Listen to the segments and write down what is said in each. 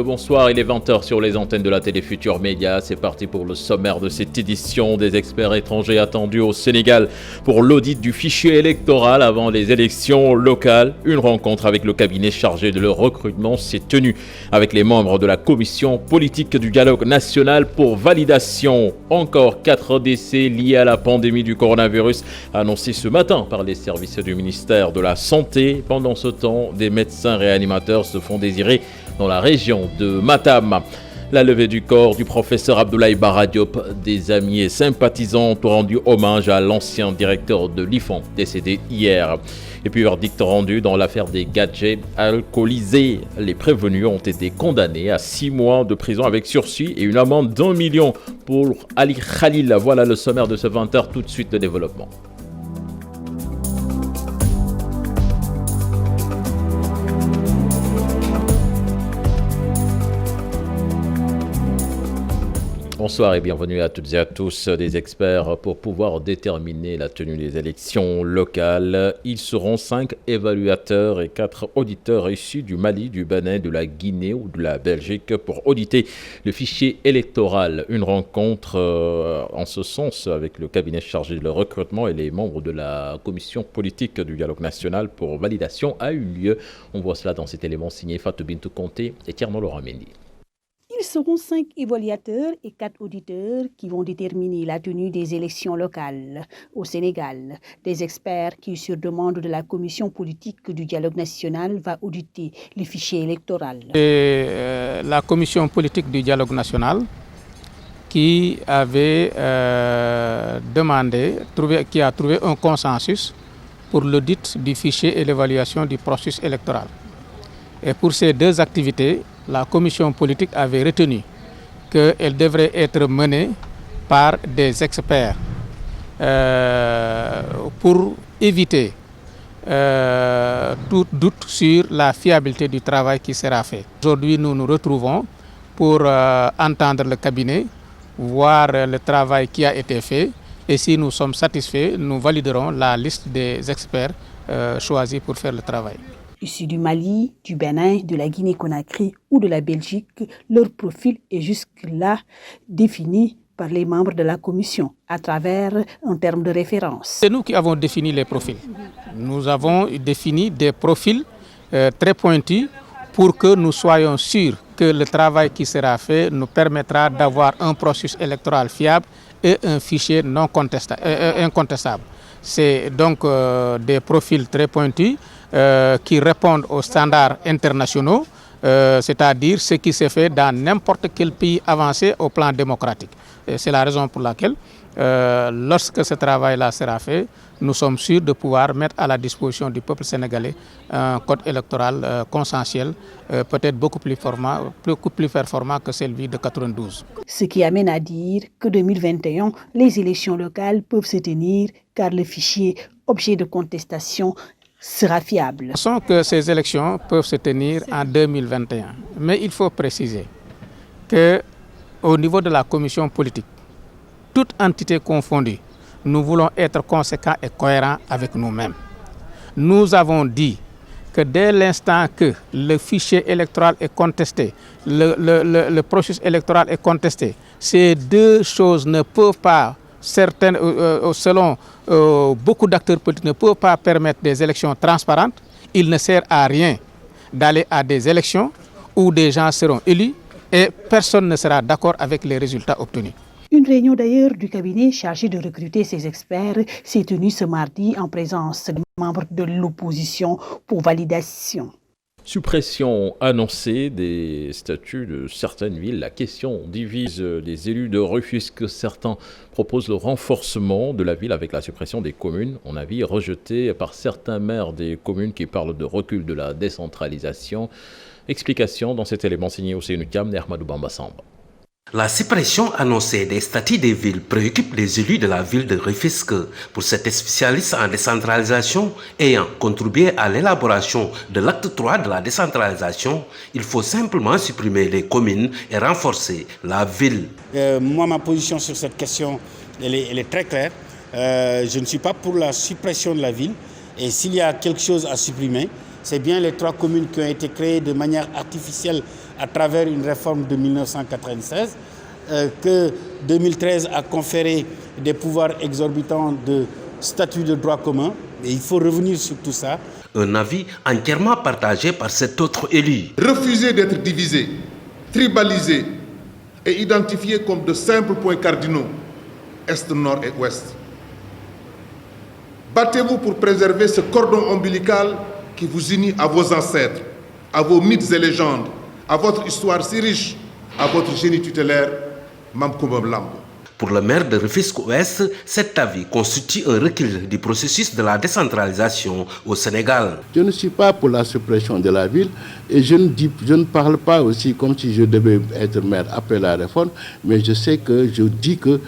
bonsoir, il est 20h sur les antennes de la télé Futur Média. C'est parti pour le sommaire de cette édition. Des experts étrangers attendus au Sénégal pour l'audit du fichier électoral avant les élections locales. Une rencontre avec le cabinet chargé de leur recrutement s'est tenue avec les membres de la commission politique du dialogue national pour validation. Encore 4 décès liés à la pandémie du coronavirus annoncés ce matin par les services du ministère de la Santé. Pendant ce temps, des médecins réanimateurs se font désirer dans la région de Matam. La levée du corps du professeur Abdoulaye Bara Diop, des amis et sympathisants ont rendu hommage à l'ancien directeur de l'IFAN, décédé hier. Et puis verdict rendu dans l'affaire des gadgets alcoolisés. Les prévenus ont été condamnés à 6 mois de prison avec sursis et une amende d'1 million pour Ali Khalil. Voilà le sommaire de ce 20h, tout de suite de développement. Bonsoir et bienvenue à toutes et à tous. Des experts pour pouvoir déterminer la tenue des élections locales. Ils seront 5 évaluateurs et 4 auditeurs issus du Mali, du Bénin, de la Guinée ou de la Belgique pour auditer le fichier électoral. Une rencontre en ce sens avec le cabinet chargé de le recrutement et les membres de la commission politique du dialogue national pour validation a eu lieu. On voit cela dans cet élément signé Fatou Bintou Conté et Tierno Laurent Mendy. Ils seront 5 évaluateurs et 4 auditeurs qui vont déterminer la tenue des élections locales au Sénégal. Des experts qui, sur demande de la commission politique du dialogue national, va auditer le fichier électoral. La commission politique du dialogue national qui avait qui a trouvé un consensus pour l'audit du fichier et l'évaluation du processus électoral. Et pour ces 2 activités, la commission politique avait retenu qu'elle devrait être menée par des experts pour éviter tout doute sur la fiabilité du travail qui sera fait. Aujourd'hui, nous nous retrouvons pour entendre le cabinet, voir le travail qui a été fait et si nous sommes satisfaits, nous validerons la liste des experts choisis pour faire le travail. Issus du Mali, du Bénin, de la Guinée-Conakry ou de la Belgique, leur profil est jusque-là défini par les membres de la commission à travers un terme de référence. C'est nous qui avons défini les profils. Nous avons défini des profils très pointus pour que nous soyons sûrs que le travail qui sera fait nous permettra d'avoir un processus électoral fiable et un fichier non incontestable. C'est donc des profils très pointus qui répondent aux standards internationaux, c'est-à-dire ce qui se fait dans n'importe quel pays avancé au plan démocratique. Et c'est la raison pour laquelle, lorsque ce travail-là sera fait, nous sommes sûrs de pouvoir mettre à la disposition du peuple sénégalais un code électoral consensuel, peut-être beaucoup plus performant que celui de 92. Ce qui amène à dire que 2021, les élections locales peuvent se tenir car le fichier objet de contestation sera fiable. Nous pensons que ces élections peuvent se tenir en 2021. Mais il faut préciser qu'au niveau de la commission politique, toute entité confondue, nous voulons être conséquents et cohérents avec nous-mêmes. Nous avons dit que dès l'instant que le fichier électoral est contesté, le processus électoral est contesté, ces 2 choses ne peuvent pas, selon beaucoup d'acteurs politiques, ne peuvent pas permettre des élections transparentes. Il ne sert à rien d'aller à des élections où des gens seront élus et personne ne sera d'accord avec les résultats obtenus. Une réunion d'ailleurs du cabinet chargé de recruter ces experts s'est tenue ce mardi en présence des membres de l'opposition pour validation. Suppression annoncée des statuts de certaines villes. La question divise les élus de Rufisque. Certains proposent le renforcement de la ville avec la suppression des communes. Un avis rejeté par certains maires des communes qui parlent de recul de la décentralisation. Explication dans cet élément signé au CNUCAM d'Ahmadou Bamba Samba. La suppression annoncée des statuts des villes préoccupe les élus de la ville de Rufisque. Pour cet spécialiste en décentralisation ayant contribué à l'élaboration de l'acte 3 de la décentralisation, il faut simplement supprimer les communes et renforcer la ville. Moi, ma position sur cette question, elle est très claire. Je ne suis pas pour la suppression de la ville. Et s'il y a quelque chose à supprimer, C'est bien les 3 communes qui ont été créées de manière artificielle à travers une réforme de 1996, que 2013 a conféré des pouvoirs exorbitants de statut de droit commun. Et il faut revenir sur tout ça. Un avis entièrement partagé par cet autre élu. Refuser d'être divisé, tribalisé et identifié comme de simples points cardinaux, Est, Nord et Ouest. Battez-vous pour préserver ce cordon ombilical qui vous unit à vos ancêtres, à vos mythes et légendes, à votre histoire si riche, à votre génie tutélaire, Mamkoumba Lambo. Pour le maire de Rufisque-Ouest, cet avis constitue un recul du processus de la décentralisation au Sénégal. Je ne suis pas pour la suppression de la ville et je ne parle pas aussi comme si je devais être maire après la réforme, mais je dis que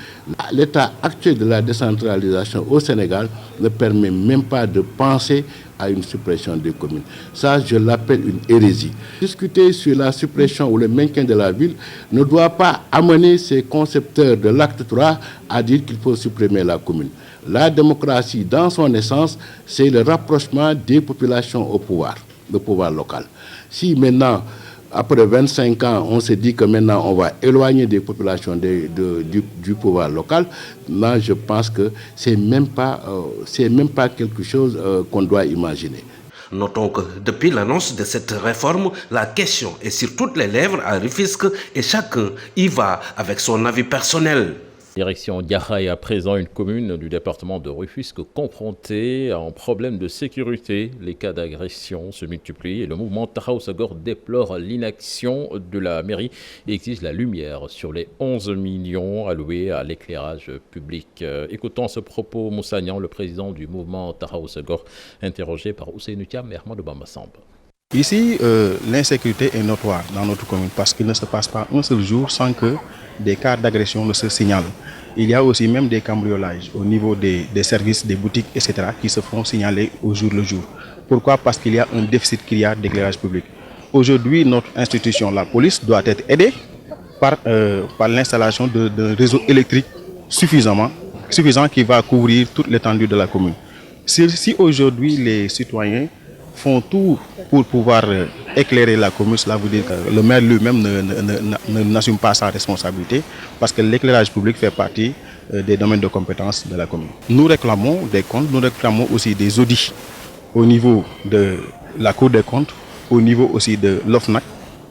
l'état actuel de la décentralisation au Sénégal ne permet même pas de penser à une suppression des communes. Ça, je l'appelle une hérésie. Discuter sur la suppression ou le maintien de la ville ne doit pas amener ces concepteurs de l'acte 3 à dire qu'il faut supprimer la commune. La démocratie, dans son essence, c'est le rapprochement des populations au pouvoir, le pouvoir local. Si maintenant, après 25 ans, on se dit que maintenant on va éloigner des populations du pouvoir local, là je pense que c'est même pas quelque chose qu'on doit imaginer. Notons que depuis l'annonce de cette réforme, la question est sur toutes les lèvres à Rufisque et chacun y va avec son avis personnel. Direction Yaraï, à présent une commune du département de Rufisque confrontée à un problème de sécurité. Les cas d'agression se multiplient et le mouvement Taxawu Sagor déplore l'inaction de la mairie et exige la lumière sur les 11 millions alloués à l'éclairage public. Écoutons ce propos Moussa Niang, le président du mouvement Taxawu Sagor, interrogé par Ousseynou Thiam et Ahmadou Bamba Samba. Ici, l'insécurité est notoire dans notre commune parce qu'il ne se passe pas un seul jour sans que des cas d'agression ne se signalent. Il y a aussi même des cambriolages au niveau des services, des boutiques, etc. qui se font signaler au jour le jour. Pourquoi? Parce qu'il y a un déficit criard d'éclairage public. Aujourd'hui, notre institution, la police, doit être aidée par l'installation d'un réseau électrique suffisant qui va couvrir toute l'étendue de la commune. Si aujourd'hui les citoyens font tout pour pouvoir éclairer la commune, cela veut dire que le maire lui-même n'assume pas sa responsabilité parce que l'éclairage public fait partie des domaines de compétences de la commune. Nous réclamons des comptes, nous réclamons aussi des audits au niveau de la Cour des comptes, au niveau aussi de l'OFNAC,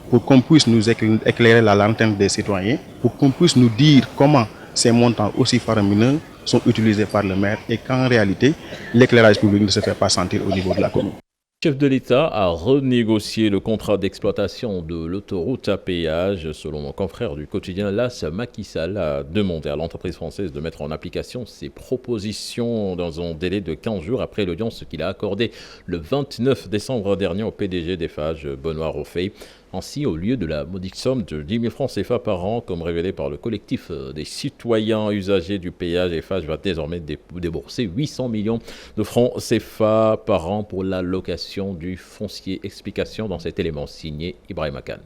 pour qu'on puisse nous éclairer la lanterne des citoyens, pour qu'on puisse nous dire comment ces montants aussi faramineux sont utilisés par le maire et qu'en réalité, l'éclairage public ne se fait pas sentir au niveau de la commune. Le chef de l'État a renégocié le contrat d'exploitation de l'autoroute à péage. Selon mon confrère du quotidien LAS, Macky Sall a demandé à l'entreprise française de mettre en application ses propositions dans un délai de 15 jours après l'audience qu'il a accordée le 29 décembre dernier au PDG d'Eiffage, Benoît Rofey. Ainsi, au lieu de la modique somme de 10 000 francs CFA par an, comme révélé par le collectif des citoyens usagers du péage, Eiffage va désormais débourser 800 millions de francs CFA par an pour l'allocation du foncier. Explication dans cet élément signé Ibrahim Khan.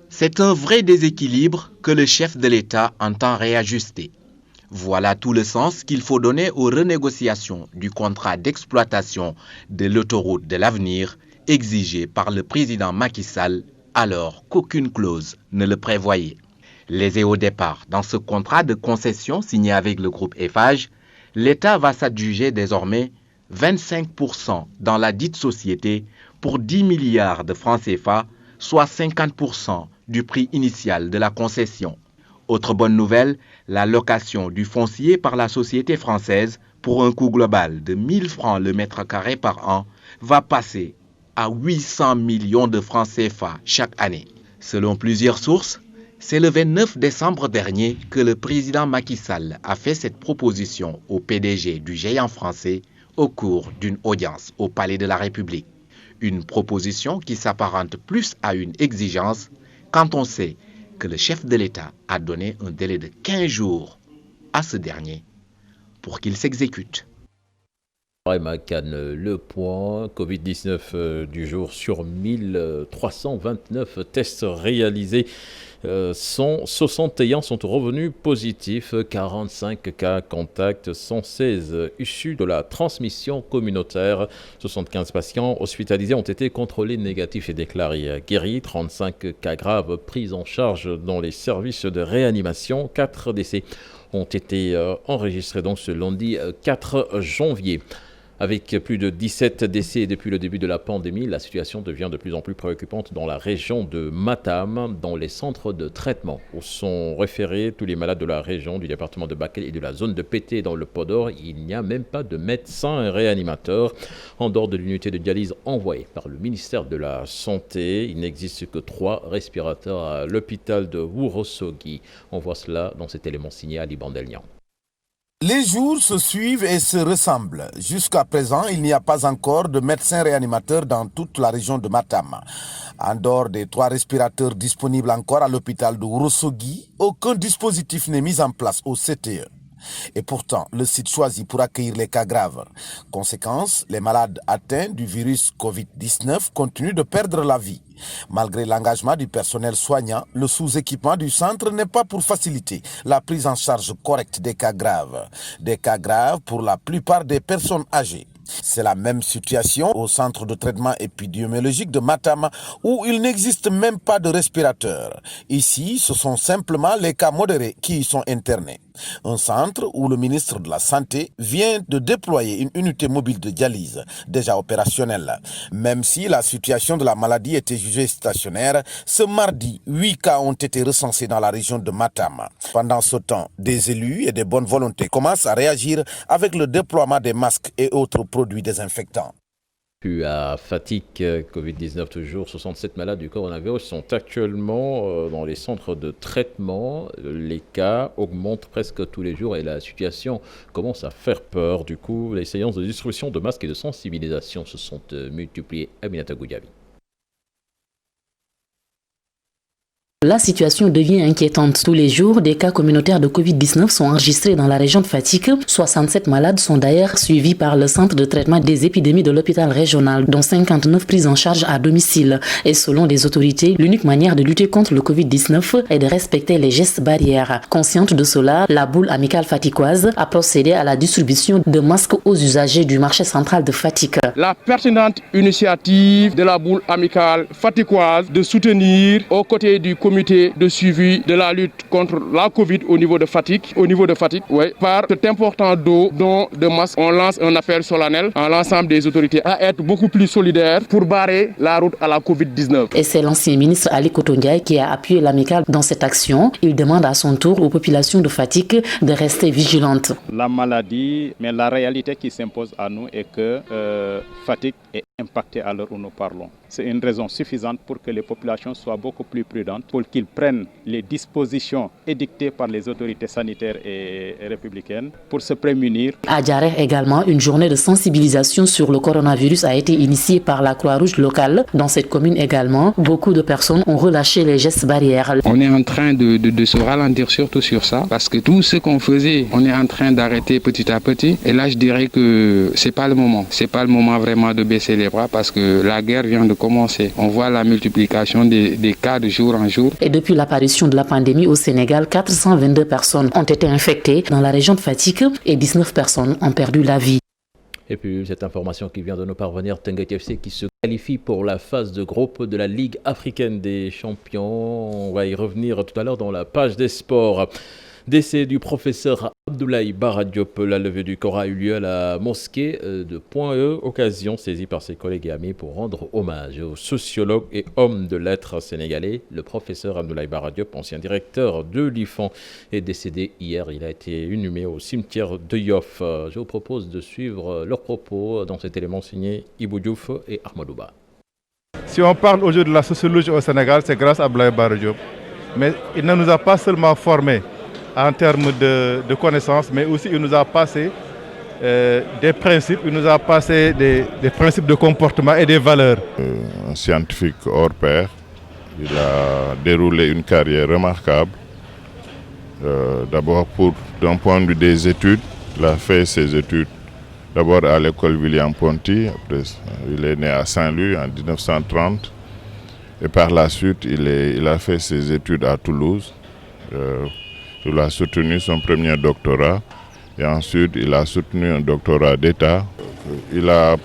C'est un vrai déséquilibre que le chef de l'État entend réajuster. Voilà tout le sens qu'il faut donner aux renégociations du contrat d'exploitation de l'autoroute de l'avenir exigé par le président Macky Sall alors qu'aucune clause ne le prévoyait. Lésé au départ dans ce contrat de concession signé avec le groupe Eiffage, l'État va s'adjuger désormais 25% dans la dite société pour 10 milliards de francs CFA, soit 50% du prix initial de la concession. Autre bonne nouvelle, la location du foncier par la société française pour un coût global de 1 000 francs le mètre carré par an va passer à 800 millions de francs CFA chaque année. Selon plusieurs sources, c'est le 29 décembre dernier que le président Macky Sall a fait cette proposition au PDG du géant français au cours d'une audience au Palais de la République. Une proposition qui s'apparente plus à une exigence quand on sait que le chef de l'État a donné un délai de 15 jours à ce dernier pour qu'il s'exécute. Le point Covid-19 du jour sur 1329 tests réalisés 161 sont revenus positifs, 45 cas contacts, 116 issus de la transmission communautaire. 75 patients hospitalisés ont été contrôlés négatifs et déclarés guéris. 35 cas graves pris en charge dans les services de réanimation. 4 décès ont été enregistrés donc ce lundi 4 janvier. Avec plus de 17 décès depuis le début de la pandémie, la situation devient de plus en plus préoccupante dans la région de Matam, dans les centres de traitement où sont référés tous les malades de la région, du département de Bakel et de la zone de Pété dans le Podor. Il n'y a même pas de médecins et réanimateurs. En dehors de l'unité de dialyse envoyée par le ministère de la Santé, il n'existe que 3 respirateurs à l'hôpital de Wurosogi. On voit cela dans cet élément signé Ali Bandelian. Les jours se suivent et se ressemblent. Jusqu'à présent, il n'y a pas encore de médecins réanimateurs dans toute la région de Matam. En dehors des 3 respirateurs disponibles encore à l'hôpital de Wurosogi, aucun dispositif n'est mis en place au CTE. Et pourtant, le site choisi pour accueillir les cas graves. Conséquence, les malades atteints du virus Covid-19 continuent de perdre la vie. Malgré l'engagement du personnel soignant, le sous-équipement du centre n'est pas pour faciliter la prise en charge correcte des cas graves. Des cas graves pour la plupart des personnes âgées. C'est la même situation au centre de traitement épidémiologique de Matam où il n'existe même pas de respirateur. Ici, ce sont simplement les cas modérés qui y sont internés. Un centre où le ministre de la Santé vient de déployer une unité mobile de dialyse déjà opérationnelle. Même si la situation de la maladie était jugée stationnaire, ce mardi, 8 cas ont été recensés dans la région de Matam. Pendant ce temps, des élus et des bonnes volontés commencent à réagir avec le déploiement des masques et autres produits désinfectants. Puis à Fatick, Covid-19 toujours, 67 malades du coronavirus sont actuellement dans les centres de traitement. Les cas augmentent presque tous les jours et la situation commence à faire peur. Du coup, les séances de distribution de masques et de sensibilisation se sont multipliées. Aminata Goudiaby. La situation devient inquiétante. Tous les jours, des cas communautaires de Covid-19 sont enregistrés dans la région de Fatick. 67 malades sont d'ailleurs suivis par le centre de traitement des épidémies de l'hôpital régional, dont 59 prises en charge à domicile. Et selon les autorités, l'unique manière de lutter contre le Covid-19 est de respecter les gestes barrières. Consciente de cela, la boule amicale fatickoise a procédé à la distribution de masques aux usagers du marché central de Fatick. La pertinente initiative de la boule amicale fatickoise de soutenir aux côtés du comité de suivi de la lutte contre la Covid au niveau de Fatick, par cet important don de masques, on lance un appel solennel à l'ensemble des autorités à être beaucoup plus solidaires pour barrer la route à la Covid-19. Et c'est l'ancien ministre Ali Koto Ndiaye qui a appuyé l'amicale dans cette action. Il demande à son tour aux populations de Fatick de rester vigilantes. La maladie, mais la réalité qui s'impose à nous est que Fatick est impactée à l'heure où nous parlons. C'est une raison suffisante pour que les populations soient beaucoup plus prudentes, pour qu'ils prennent les dispositions édictées par les autorités sanitaires et républicaines pour se prémunir. À Djareh également, une journée de sensibilisation sur le coronavirus a été initiée par la Croix-Rouge locale. Dans cette commune également, beaucoup de personnes ont relâché les gestes barrières. On est en train de se ralentir surtout sur ça, parce que tout ce qu'on faisait, on est en train d'arrêter petit à petit. Et là, je dirais que c'est pas le moment. C'est pas le moment vraiment de baisser les bras, parce que la guerre vient de commencer. On voit la multiplication des cas de jour en jour. Et depuis l'apparition de la pandémie au Sénégal, 422 personnes ont été infectées dans la région de Fatick et 19 personnes ont perdu la vie. Et puis cette information qui vient de nous parvenir, Teungueth FC qui se qualifie pour la phase de groupe de la Ligue africaine des champions. On va y revenir tout à l'heure dans la page des sports. Décès du professeur Abdoulaye Bara Diop. La levée du corps a eu lieu à la mosquée de Point-E, occasion saisie par ses collègues et amis pour rendre hommage au sociologue et homme de lettres sénégalais. Le professeur Abdoulaye Bara Diop, ancien directeur de l'IFAN, est décédé hier. Il a été inhumé au cimetière de Yoff. Je vous propose de suivre leurs propos dans cet élément signé Ibou Diouf et Ahmadouba. Si on parle aujourd'hui de la sociologie au Sénégal, c'est grâce à Abdoulaye Bara Diop. Mais il ne nous a pas seulement formés en termes de connaissances, mais aussi il nous a passé des principes, il nous a passé des principes de comportement et des valeurs. Un scientifique hors pair, il a déroulé une carrière remarquable. D'abord d'un point de vue des études, il a fait ses études d'abord à l'école William Ponty, après il est né à Saint-Louis en 1930. Et par la suite, il a fait ses études à Toulouse. Il a soutenu son premier doctorat. Et ensuite, il a soutenu un doctorat d'État. Il a,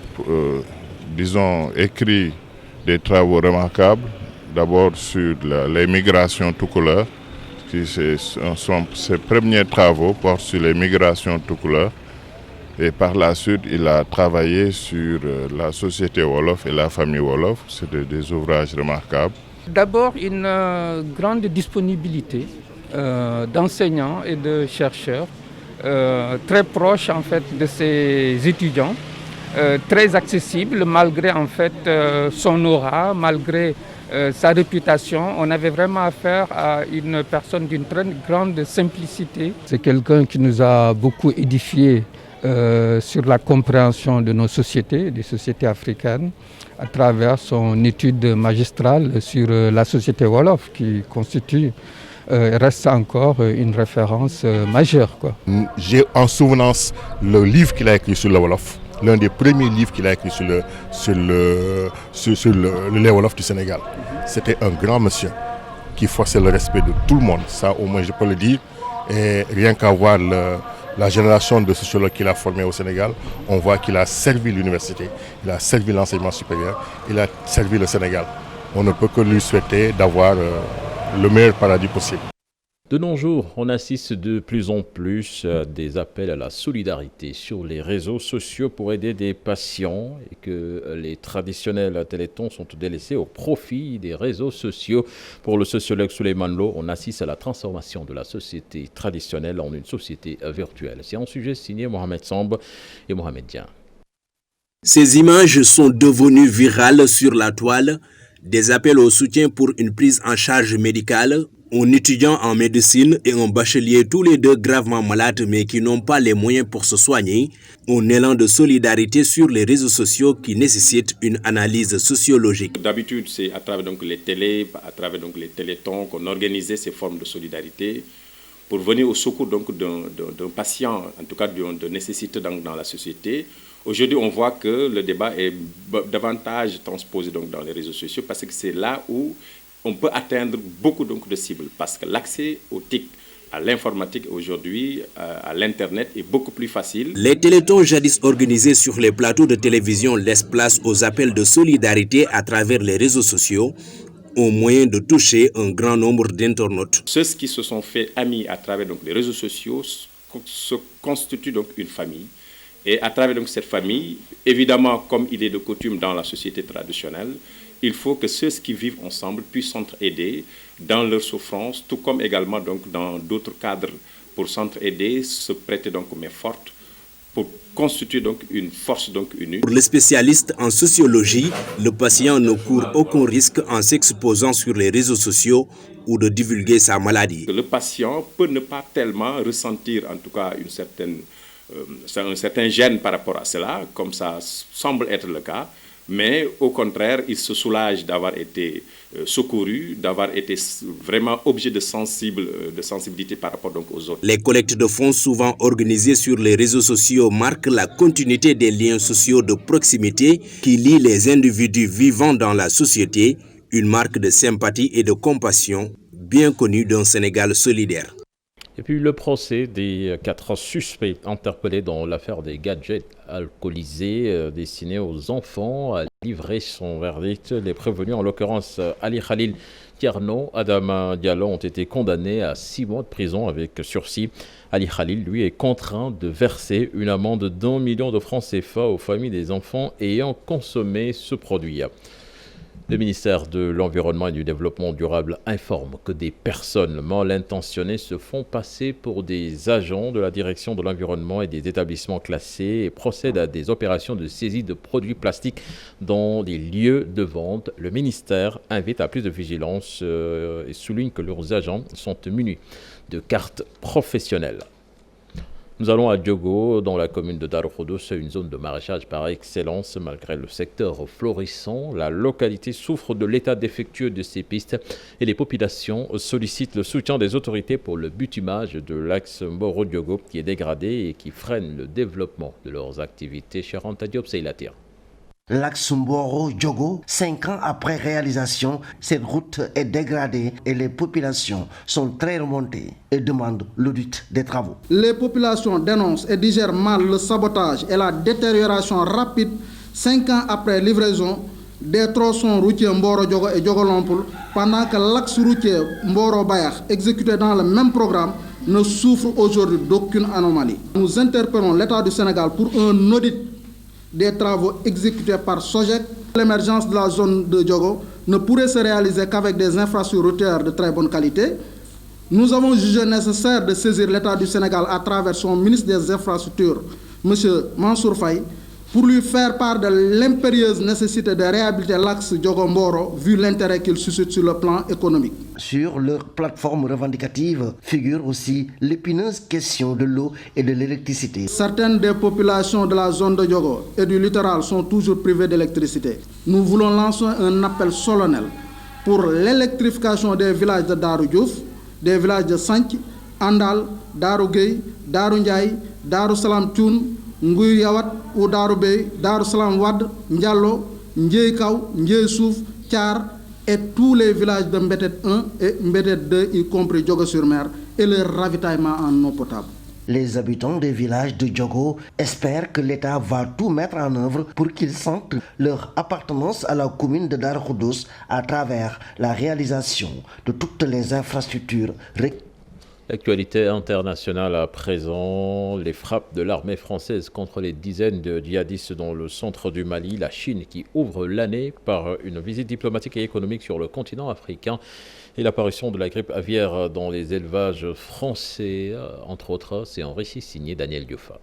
disons, écrit des travaux remarquables. D'abord sur les migrations tout couleur. Ses premiers travaux portent sur les migrations tout couleur. Et par la suite, il a travaillé sur la société Wolof et la famille Wolof. C'est des ouvrages remarquables. D'abord, une grande disponibilité d'enseignants et de chercheurs, très proche en fait de ses étudiants, très accessible malgré en fait son aura, malgré sa réputation. On avait vraiment affaire à une personne d'une très grande simplicité. C'est quelqu'un qui nous a beaucoup édifié sur la compréhension de nos sociétés, des sociétés africaines, à travers son étude magistrale sur la société Wolof, qui constitue reste encore une référence majeure, quoi. J'ai en souvenance le livre qu'il a écrit sur le Wolof, l'un des premiers livres qu'il a écrit sur le lait Wolof du Sénégal. C'était un grand monsieur qui forçait le respect de tout le monde, ça au moins je peux le dire. Et rien qu'à voir la génération de sociologues qu'il a formés au Sénégal, on voit qu'il a servi l'université, il a servi l'enseignement supérieur, il a servi le Sénégal. On ne peut que lui souhaiter d'avoir le meilleur paradis possible. De nos jours, on assiste de plus en plus à des appels à la solidarité sur les réseaux sociaux pour aider des patients et que les traditionnels téléthons sont délaissés au profit des réseaux sociaux. Pour le sociologue Souleymane Lo, on assiste à la transformation de la société traditionnelle en une société virtuelle. C'est un sujet signé Mohamed Samb et Mohamed Dian. Ces images sont devenues virales sur la toile. Des appels au soutien pour une prise en charge médicale, un étudiant en médecine et un bachelier, tous les deux gravement malades mais qui n'ont pas les moyens pour se soigner, un élan de solidarité sur les réseaux sociaux qui nécessite une analyse sociologique. D'habitude, c'est à travers donc, les télés, à travers donc, les téléthons qu'on organisait ces formes de solidarité pour venir au secours d'un patient, en tout cas de nécessité dans la société. Aujourd'hui, on voit que le débat est davantage transposé donc, dans les réseaux sociaux parce que c'est là où on peut atteindre beaucoup donc, de cibles. Parce que l'accès aux TIC, à l'informatique aujourd'hui, à l'Internet est beaucoup plus facile. Les téléthons jadis organisés sur les plateaux de télévision laissent place aux appels de solidarité à travers les réseaux sociaux, au moyen de toucher un grand nombre d'internautes. Ceux qui se sont fait amis à travers donc, les réseaux sociaux se constituent donc une famille. Et à travers donc, cette famille, évidemment, comme il est de coutume dans la société traditionnelle, il faut que ceux qui vivent ensemble puissent s'entraider dans leurs souffrances, tout comme également donc, dans d'autres cadres pour s'entraider, se prêter donc main forte, pour constituer donc une force donc unie. Pour les spécialistes en sociologie, le patient ne court aucun risque en s'exposant sur les réseaux sociaux ou de divulguer sa maladie. Le patient peut ne pas tellement ressentir en tout cas un certain gêne par rapport à cela, comme ça semble être le cas, mais au contraire, il se soulage d'avoir été secouru, d'avoir été vraiment objet de sensibilité par rapport donc aux autres. Les collectes de fonds souvent organisées sur les réseaux sociaux marquent la continuité des liens sociaux de proximité qui lient les individus vivant dans la société, une marque de sympathie et de compassion bien connue d'un Sénégal solidaire. Et puis le procès des 4 suspects interpellés dans l'affaire des gadgets alcoolisés destinés aux enfants a livré son verdict. Les prévenus, en l'occurrence Ali Khalil Tierno, Adama Diallo, ont été condamnés à 6 mois de prison avec sursis. Ali Khalil, lui, est contraint de verser une amende d'1 million de francs CFA aux familles des enfants ayant consommé ce produit. Le ministère de l'Environnement et du Développement durable informe que des personnes mal intentionnées se font passer pour des agents de la direction de l'environnement et des établissements classés et procèdent à des opérations de saisie de produits plastiques dans des lieux de vente. Le ministère invite à plus de vigilance et souligne que leurs agents sont munis de cartes professionnelles. Nous allons à Diogo, dans la commune de Darou Khoudoss, une zone de maraîchage par excellence. Malgré le secteur florissant, la localité souffre de l'état défectueux de ses pistes et les populations sollicitent le soutien des autorités pour le bitumage de l'axe Mboro-Diogo qui est dégradé et qui freine le développement de leurs activités. Cher Anta Diop, c'est la terre. L'axe Mboro-Diogo, 5 ans après réalisation, cette route est dégradée et les populations sont très remontées et demandent l'audit des travaux. Les populations dénoncent et digèrent mal le sabotage et la détérioration rapide 5 ans après livraison des tronçons routiers Mboro-Diogo et Diogo-Lompoul, pendant que l'axe routier Mboro-Bayakh, exécuté dans le même programme, ne souffre aujourd'hui d'aucune anomalie. Nous interpellons l'État du Sénégal pour un audit des travaux exécutés par Sogec. L'émergence de la zone de Diogo ne pourrait se réaliser qu'avec des infrastructures routières de très bonne qualité. Nous avons jugé nécessaire de saisir l'État du Sénégal à travers son ministre des Infrastructures, M. Mansour Faye, pour lui faire part de l'impérieuse nécessité de réhabiliter l'axe Diogo-Mboro, vu l'intérêt qu'il suscite sur le plan économique. Sur leur plateforme revendicative figure aussi l'épineuse question de l'eau et de l'électricité. Certaines des populations de la zone de Diogo et du littoral sont toujours privées d'électricité. Nous voulons lancer un appel solennel pour l'électrification des villages de Darou Diouf, des villages de Sanki, Andal, Darou Gueye, Darou Ndiaye, Darou Salam Thioun, Nguy Yawat ou Darou Bey, Darou Salam Wad, Ndiallo, Ndié Kaw, Ndié Souf, Thiar et tous les villages de Mbetet 1 et Mbetet 2, y compris Diogo-sur-Mer, et leur ravitaillement en eau potable. Les habitants des villages de Diogo espèrent que l'État va tout mettre en œuvre pour qu'ils sentent leur appartenance à la commune de Darou Khoudoss à travers la réalisation de toutes les infrastructures. L'actualité internationale à présent, les frappes de l'armée française contre les dizaines de djihadistes dans le centre du Mali, la Chine qui ouvre l'année par une visite diplomatique et économique sur le continent africain et l'apparition de la grippe aviaire dans les élevages français, entre autres. C'est un récit signé Daniel Diofa.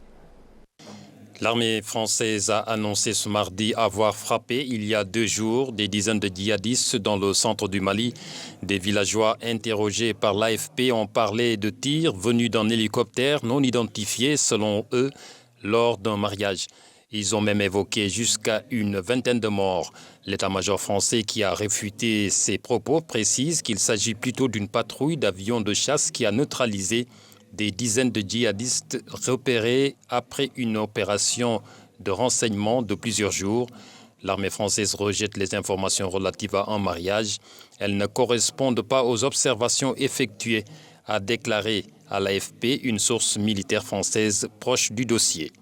L'armée française a annoncé ce mardi avoir frappé il y a 2 jours des dizaines de djihadistes dans le centre du Mali. Des villageois interrogés par l'AFP ont parlé de tirs venus d'un hélicoptère non identifié selon eux lors d'un mariage. Ils ont même évoqué jusqu'à une vingtaine de morts. L'état-major français qui a réfuté ces propos précise qu'il s'agit plutôt d'une patrouille d'avions de chasse qui a neutralisé des dizaines de djihadistes repérés après une opération de renseignement de plusieurs jours. L'armée française rejette les informations relatives à un mariage. Elles ne correspondent pas aux observations effectuées, a déclaré à l'AFP une source militaire française proche du dossier.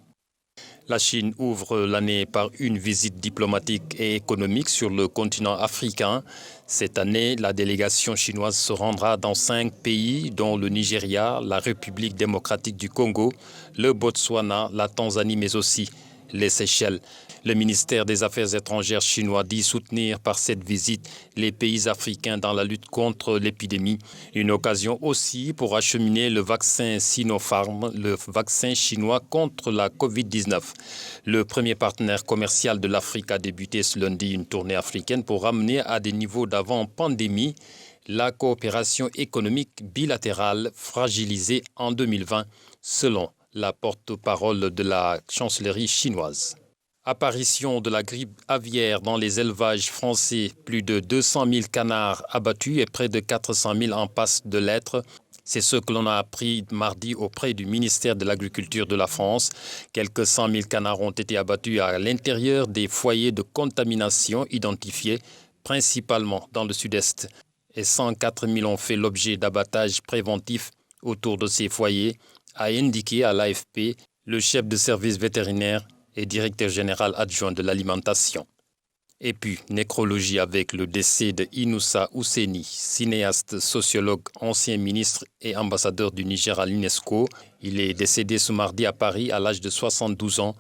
La Chine ouvre l'année par une visite diplomatique et économique sur le continent africain. Cette année, la délégation chinoise se rendra dans 5 pays, dont le Nigeria, la République démocratique du Congo, le Botswana, la Tanzanie, mais aussi les Seychelles. Le ministère des Affaires étrangères chinois dit soutenir par cette visite les pays africains dans la lutte contre l'épidémie. Une occasion aussi pour acheminer le vaccin Sinopharm, le vaccin chinois contre la Covid-19. Le premier partenaire commercial de l'Afrique a débuté ce lundi une tournée africaine pour ramener à des niveaux d'avant-pandémie la coopération économique bilatérale fragilisée en 2020, selon la porte-parole de la chancellerie chinoise. Apparition de la grippe aviaire dans les élevages français, plus de 200 000 canards abattus et près de 400 000 en passe de l'être. C'est ce que l'on a appris mardi auprès du ministère de l'Agriculture de la France. Quelques 100 000 canards ont été abattus à l'intérieur des foyers de contamination identifiés, principalement dans le sud-est. Et 104 000 ont fait l'objet d'abattage préventif autour de ces foyers, a indiqué à l'AFP le chef de service vétérinaire et directeur général adjoint de l'alimentation. Et puis, nécrologie avec le décès de Inoussa Ouseni, cinéaste, sociologue, ancien ministre et ambassadeur du Niger à l'UNESCO. Il est décédé ce mardi à Paris à l'âge de 72 ans,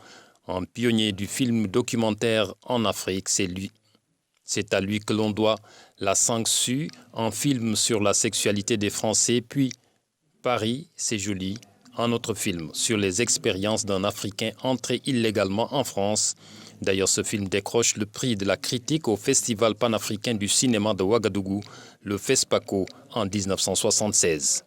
un pionnier du film documentaire en Afrique. C'est à lui que l'on doit La Sanxu, un film sur la sexualité des Français, puis Paris, c'est joli, un autre film sur les expériences d'un Africain entré illégalement en France. D'ailleurs, ce film décroche le prix de la critique au Festival panafricain du cinéma de Ouagadougou, le FESPACO, en 1976.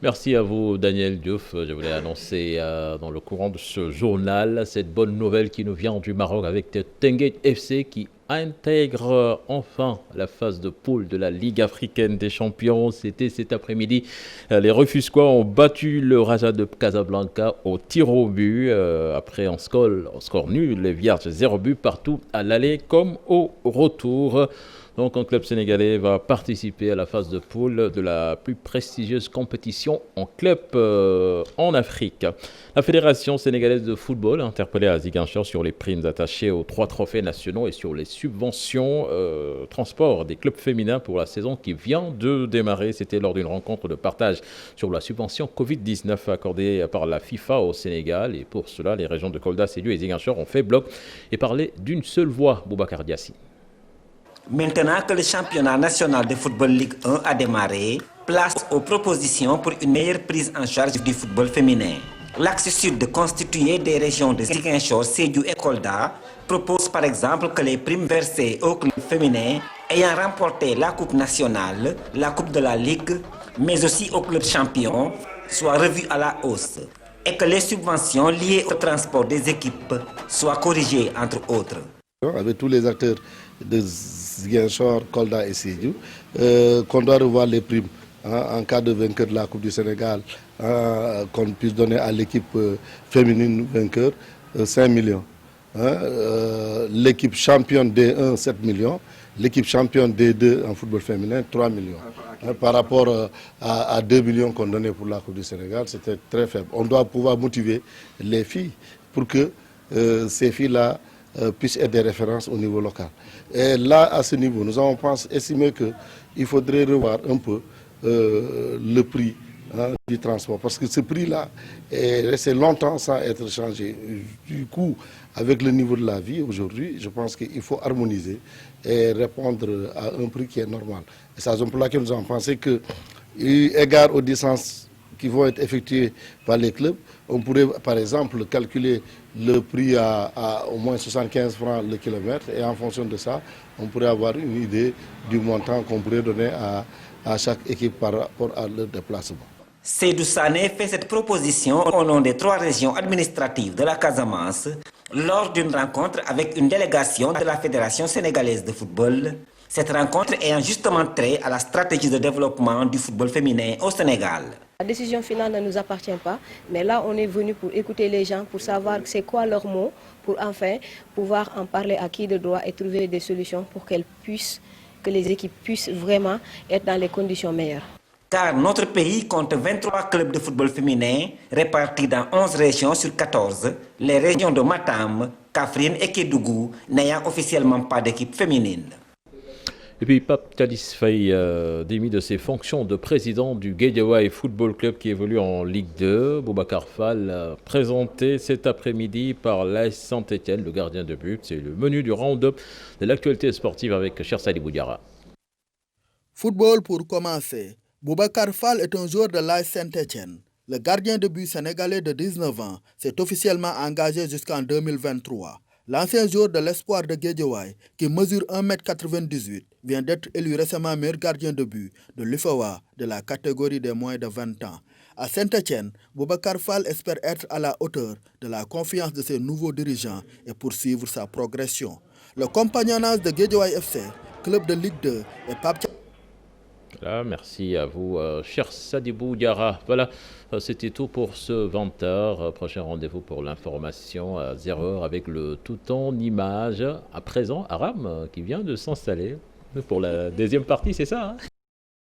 Merci à vous, Daniel Diouf. Je voulais annoncer dans le courant de ce journal cette bonne nouvelle qui nous vient du Maroc avec Tenguet FC qui intègre enfin la phase de poule de la Ligue africaine des champions. C'était cet après-midi. Les Rufisquois ont battu le Raja de Casablanca au tir au but. Après un score nul, les Vierges 0 but partout à l'aller comme au retour. Donc un club sénégalais va participer à la phase de poule de la plus prestigieuse compétition en club en Afrique. La Fédération sénégalaise de football a interpellé à Ziguinchor sur les primes attachées aux 3 trophées nationaux et sur les subventions transport des clubs féminins pour la saison qui vient de démarrer. C'était lors d'une rencontre de partage sur la subvention Covid-19 accordée par la FIFA au Sénégal. Et pour cela, les régions de Kolda, Sédhiou et Ziguinchor ont fait bloc et parlé d'une seule voix. Boubacar Diassi. Maintenant que le championnat national de football Ligue 1 a démarré, place aux propositions pour une meilleure prise en charge du football féminin. L'axe sud constitué des régions de Ziguinchor, Sédhiou et Kolda propose par exemple que les primes versées aux clubs féminins ayant remporté la Coupe nationale, la Coupe de la Ligue, mais aussi aux clubs champions, soient revues à la hausse et que les subventions liées au transport des équipes soient corrigées entre autres. Avec tous les acteurs de Ziguinchor, Kolda et Sédhiou, qu'on doit revoir les primes en cas de vainqueur de la Coupe du Sénégal, qu'on puisse donner à l'équipe féminine vainqueur 5 millions. L'équipe championne D1, 7 millions. L'équipe championne D2 en football féminin, 3 millions. Par rapport à 2 millions qu'on donnait pour la Coupe du Sénégal, c'était très faible. On doit pouvoir motiver les filles pour que ces filles-là puissent être des références au niveau local. Et là, à ce niveau, nous avons estimé qu'il faudrait revoir un peu le prix du transport. Parce que ce prix-là est resté longtemps sans être changé. Du coup, avec le niveau de la vie aujourd'hui, je pense qu'il faut harmoniser et répondre à un prix qui est normal. Et c'est la raison pour laquelle nous avons pensé que, égard aux distances qui vont être effectuées par les clubs, on pourrait par exemple calculer le prix à au moins 75 francs le kilomètre et en fonction de ça, on pourrait avoir une idée du montant qu'on pourrait donner à chaque équipe par rapport à leur déplacement. Seydou Sané fait cette proposition au nom des 3 régions administratives de la Casamance lors d'une rencontre avec une délégation de la Fédération sénégalaise de football. Cette rencontre ayant justement trait à la stratégie de développement du football féminin au Sénégal. La décision finale ne nous appartient pas, mais là on est venu pour écouter les gens, pour savoir c'est quoi leurs mots, pour enfin pouvoir en parler à qui de droit et trouver des solutions pour que les équipes puissent vraiment être dans les conditions meilleures. Car notre pays compte 23 clubs de football féminin répartis dans 11 régions sur 14, les régions de Matam, Kaffrine et Kédougou n'ayant officiellement pas d'équipe féminine. Et puis Pape Thialis Faye démis de ses fonctions de président du Guédiawaye Football Club qui évolue en Ligue 2. Boubacar Fall présenté cet après-midi par l'AS Saint-Etienne, le gardien de but. C'est le menu du round-up de l'actualité sportive avec Cheikh Sadibou Diarra. Football pour commencer. Boubacar Fall est un joueur de l'AS Saint-Etienne. Le gardien de but sénégalais de 19 ans s'est officiellement engagé jusqu'en 2023. L'ancien joueur de l'espoir de Guédiawaye, qui mesure 1,98 m, vient d'être élu récemment meilleur gardien de but de l'UFOA de la catégorie des moins de 20 ans. À Saint-Etienne, Boubacar Fall espère être à la hauteur de la confiance de ses nouveaux dirigeants et poursuivre sa progression. Le compagnonnage de Guédiawaye FC, club de Ligue 2, et Pape. Voilà, merci à vous, cher Sadibou Diarra. Voilà, c'était tout pour ce 20h. Prochain rendez-vous pour l'information à 0h avec le tout en images. À présent, Aram qui vient de s'installer pour la deuxième partie, c'est ça hein?